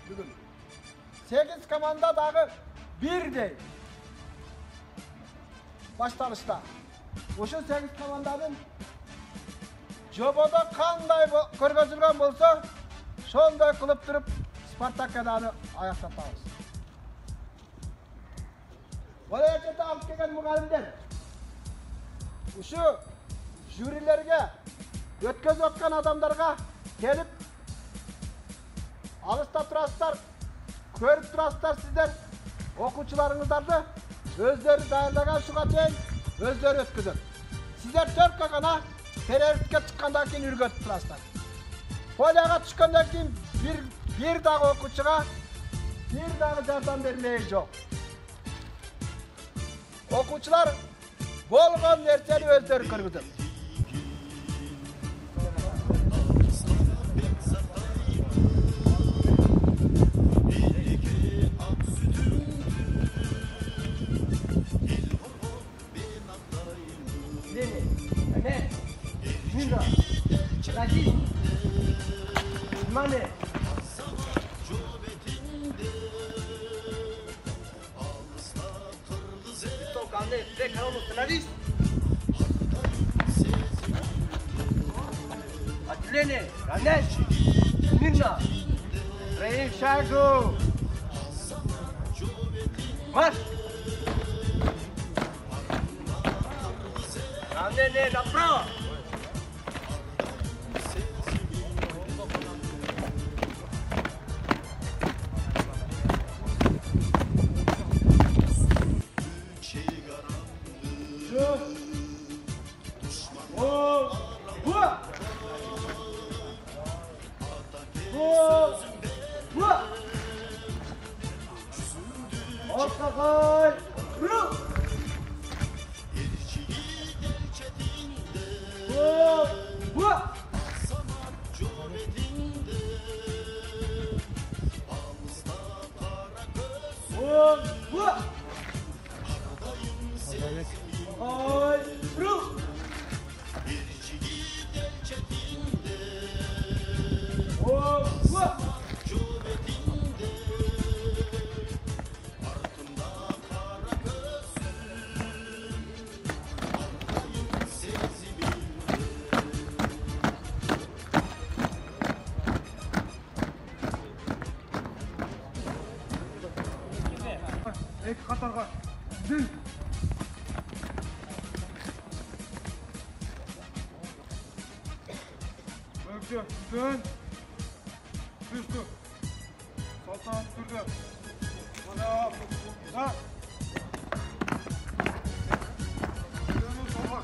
bugün. 8 komanda dağı birday. Başlanışta. Oşu 8 komandanın joboda qanday ko'rgazilgan bo'lsa, shunday qilib turib Spartakiyadani oyoqlatamiz. Viloyatga olib kelgan muallimlar o'sha jurilarga, o'tkazayotgan odamlarga kelib alışta turasizlar, ko'rib turasizlar sizlar o'quvchilaringizni o'zlari tayyorlagan shuga teyin o'zlari o'tkazadi. Sizlar to'rtqagina terroristga chiqqandan keyin o'rgatib turasizlar. Poliyaga tushgandan keyin bir dag'i o'quvchiga bir dag'i yordam berilmaydi yo'q. O'quvchilar bo'lgan narsani o'zlari ko'rgizadi. Mane. Tocando de carro nariz. Atlene, Ganesh, Nina, Rey Shago. March. Ganesh, na prova. Ek katarga dün. Öptü, dön. Düştü. Soltan sürdü. Bana. Ha. Dönün sola.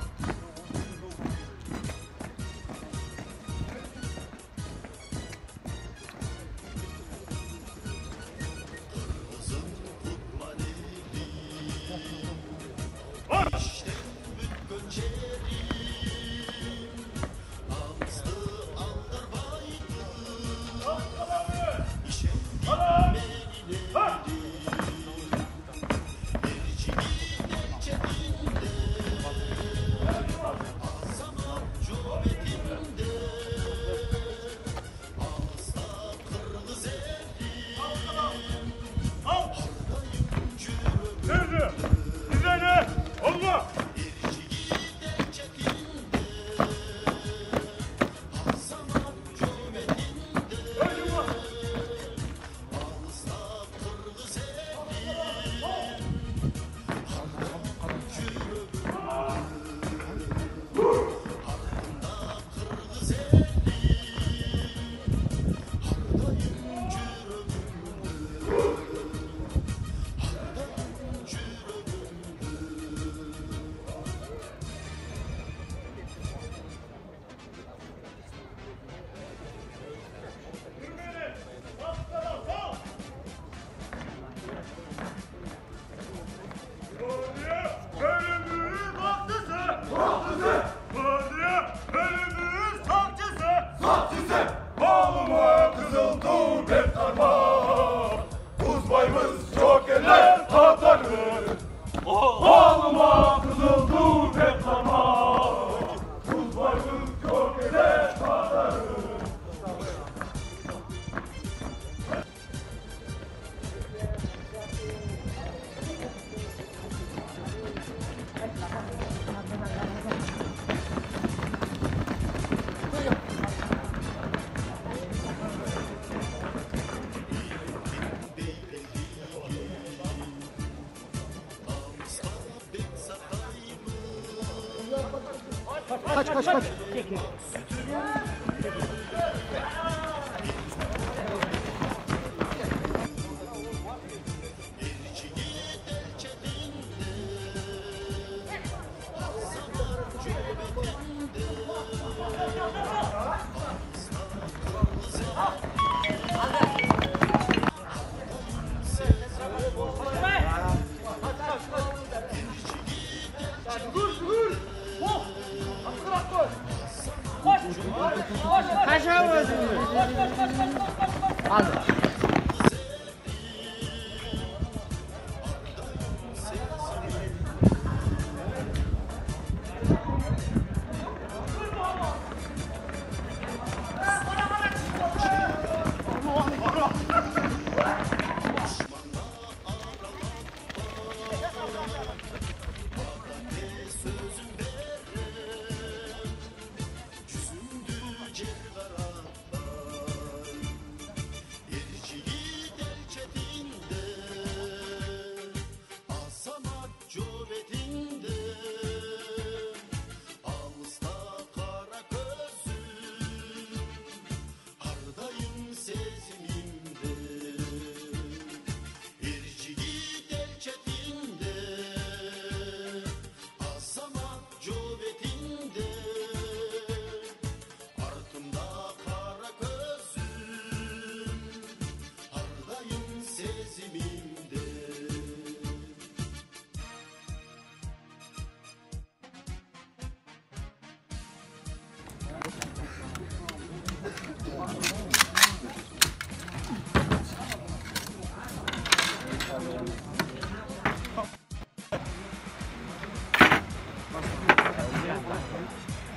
kaç.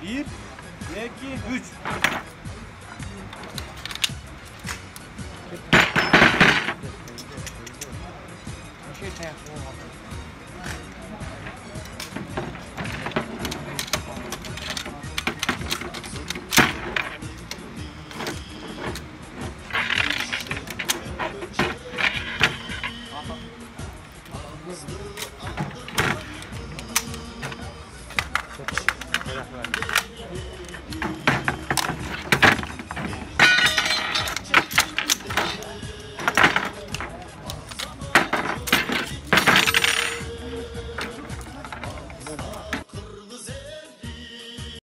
Bir, iki, üç. Şey